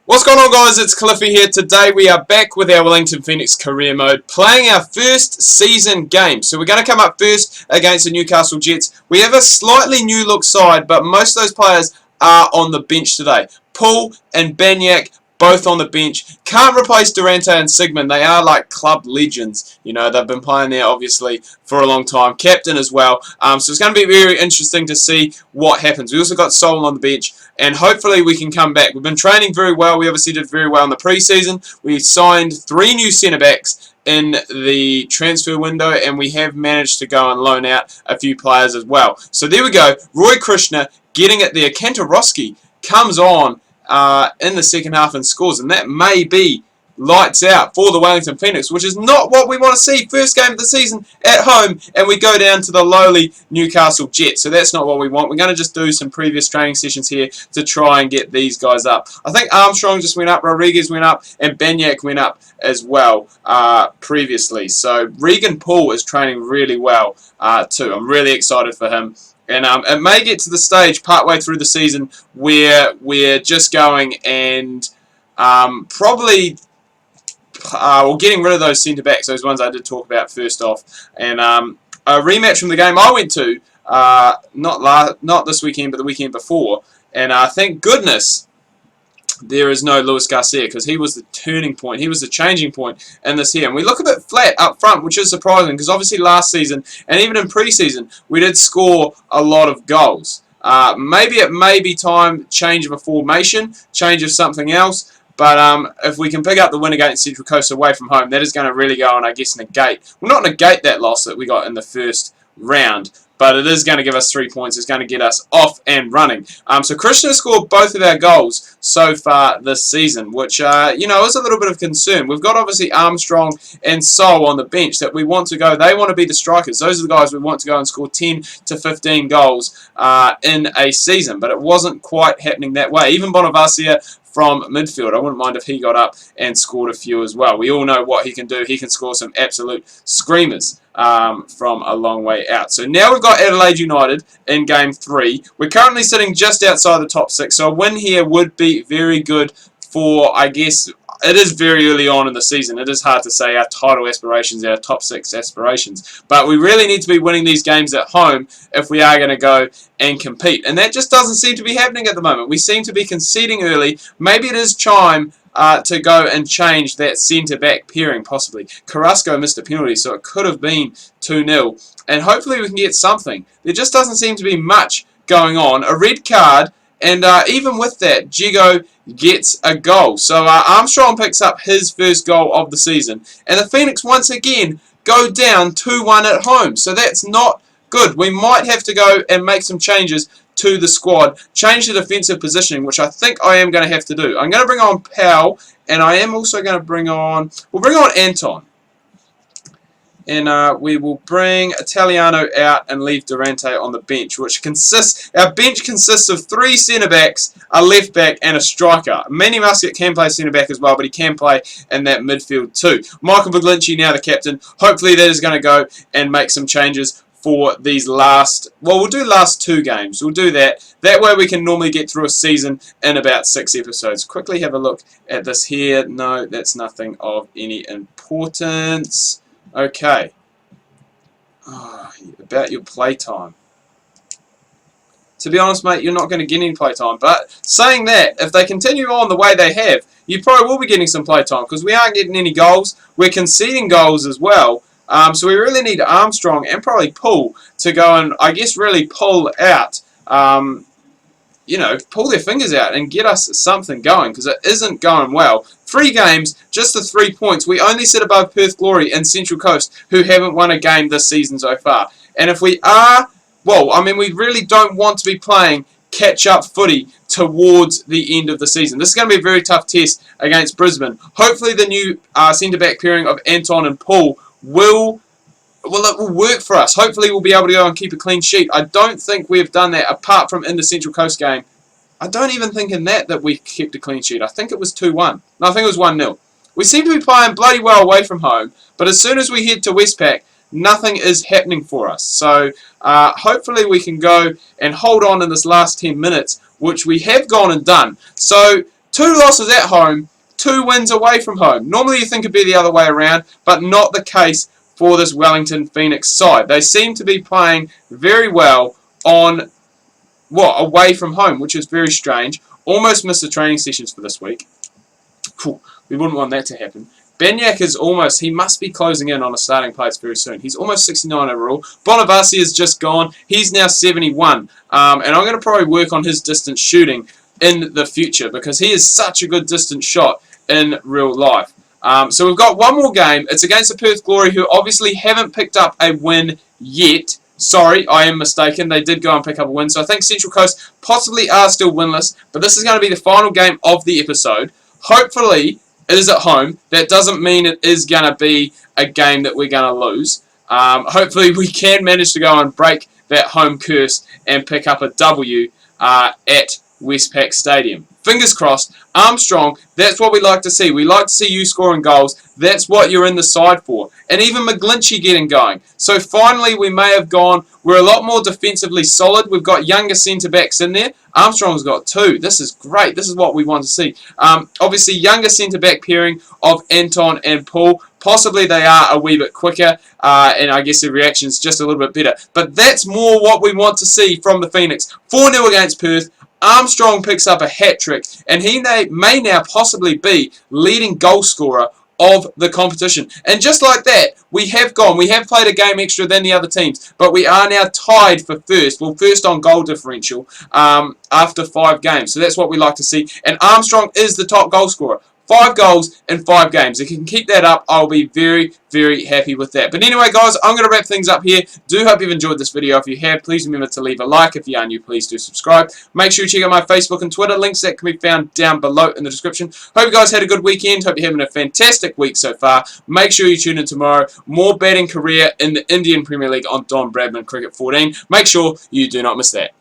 What's going on, guys? It's Cliffy here. Today we are back with our Wellington Phoenix career mode, playing our first season game. So we're going to come up first against the Newcastle Jets. We have a slightly new look side, but most of those players are on the bench today. Poole and Banyak, both on the bench. Can't replace Durante and Sigmund. They are like club legends. You know, they've been playing there, obviously, for a long time. Captain as well. So it's going to be very interesting to see what happens. We also got Sol on the bench, and hopefully we can come back. We've been training very well. We obviously did very well in the pre-season. We signed 3 new centre-backs in the transfer window, and we have managed to go and loan out a few players as well. So there we go. Roy Krishna getting it there. Kantarowski comes on in the second half and scores, and that may be lights out for the Wellington Phoenix, which is not what we want to see. First game of the season at home, and we go down to the lowly Newcastle Jets, so that's not what we want. We're going to just do some previous training sessions here to try and get these guys up. I think Armstrong just went up, Rodriguez went up, and Banyak went up as well previously. So Regan Poole is training really well too. I'm really excited for him. And it may get to the stage partway through the season where we're just going and probably we're getting rid of those centre-backs, those ones I did talk about first off. And a rematch from the game I went to, not this weekend, but the weekend before. And thank goodness there is no Luis Garcia, because he was the turning point. He was the changing point in this here. And we look a bit flat up front, which is surprising, because obviously last season, and even in pre-season, we did score a lot of goals. Maybe it may be time, change of a formation, change of something else. But if we can pick up the win against Central Coast away from home, that is going to really go and, I guess, negate. Well, not negate that loss that we got in the first round, but it is going to give us 3 points. It's going to get us off and running. So Krishna scored both of our goals so far this season, which, you know, is a little bit of concern. We've got, obviously, Armstrong and Sol on the bench that we want to go. They want to be the strikers. Those are the guys we want to go and score 10 to 15 goals in a season. But it wasn't quite happening that way. Even Bonavacia from midfield, I wouldn't mind if he got up and scored a few as well. We all know what he can do. He can score some absolute screamers from a long way out. So now we've got Adelaide United in Game 3. We're currently sitting just outside the top 6, so a win here would be very good for, I guess, it is very early on in the season. It is hard to say our title aspirations, our top 6 aspirations. But we really need to be winning these games at home if we are going to go and compete. And that just doesn't seem to be happening at the moment. We seem to be conceding early. Maybe it is time to go and change that centre-back pairing, possibly. Carrasco missed a penalty, so it could have been 2-0. And hopefully we can get something. There just doesn't seem to be much going on. A red card, and even with that, Jigo gets a goal. So Armstrong picks up his first goal of the season. And the Phoenix once again go down 2-1 at home. So that's not good. We might have to go and make some changes to the squad. Change the defensive positioning, which I think I am going to have to do. I'm going to bring on Powell, and I am also going to bring on... We'll bring on Anton. And we will bring Italiano out and leave Durante on the bench, which consists... Our bench consists of 3 centre-backs, a left-back, and a striker. Manny Muscat can play centre-back as well, but he can play in that midfield too. Michael Viglinci now the captain. Hopefully that is going to go and make some changes for these last... Well, we'll do last 2 games. We'll do that. That way we can normally get through a season in about 6 episodes. Quickly have a look at this here. No, that's nothing of any importance. Okay. Oh, about your playtime. To be honest, mate, you're not going to get any playtime. But saying that, if they continue on the way they have, you probably will be getting some playtime, because we aren't getting any goals. We're conceding goals as well. So we really need Armstrong and probably Poole to go and, I guess, really pull out, you know, pull their fingers out and get us something going, because it isn't going well. 3 games, just the 3 points. We only sit above Perth Glory and Central Coast, who haven't won a game this season so far. And if we are, well, I mean, we really don't want to be playing catch-up footy towards the end of the season. This is going to be a very tough test against Brisbane. Hopefully the new centre-back pairing of Anton and Poole will... Well, it will work for us. Hopefully we'll be able to go and keep a clean sheet. I don't think we've done that apart from in the Central Coast game. I don't even think in that we kept a clean sheet. I think it was 2-1. No, I think it was 1-0. We seem to be playing bloody well away from home, but as soon as we head to Westpac, nothing is happening for us. So hopefully we can go and hold on in this last 10 minutes, which we have gone and done. So 2 losses at home, 2 wins away from home. Normally you think it'd be the other way around, but not the case for this Wellington Phoenix side. They seem to be playing very well on, away from home, which is very strange. Almost missed the training sessions for this week. We wouldn't want that to happen. Banyak is almost, he must be closing in on a starting place very soon. He's almost 69 overall. Bonavasi is just gone. He's now 71. And I'm going to probably work on his distance shooting in the future because he is such a good distance shot in real life. So we've got one more game. It's against the Perth Glory, who obviously haven't picked up a win yet. Sorry, I am mistaken. They did go and pick up a win. So I think Central Coast possibly are still winless. But this is going to be the final game of the episode. Hopefully, it is at home. That doesn't mean it is going to be a game that we're going to lose. Hopefully, we can manage to go and break that home curse and pick up a W at Westpac Stadium. Fingers crossed. Armstrong, that's what we like to see. We like to see you scoring goals. That's what you're in the side for. And even McGlinchey getting going. So finally, we may have gone. We're a lot more defensively solid. We've got younger centre-backs in there. Armstrong's got 2. This is great. This is what we want to see. Obviously, younger centre-back pairing of Anton and Paul. Possibly they are a wee bit quicker, and I guess the reaction's just a little bit better. But that's more what we want to see from the Phoenix. 4-0 against Perth. Armstrong picks up a hat-trick, and he may now possibly be leading goal scorer of the competition. And just like that, we have played a game extra than the other teams, but we are now tied for first. Well, first on goal differential after 5 games. So that's what we like to see. And Armstrong is the top goal scorer. 5 goals in 5 games. If you can keep that up, I'll be very, very happy with that. But anyway, guys, I'm going to wrap things up here. Do hope you've enjoyed this video. If you have, please remember to leave a like. If you are new, please do subscribe. Make sure you check out my Facebook and Twitter. Links that can be found down below in the description. Hope you guys had a good weekend. Hope you're having a fantastic week so far. Make sure you tune in tomorrow. More batting career in the Indian Premier League on Don Bradman Cricket 14. Make sure you do not miss that.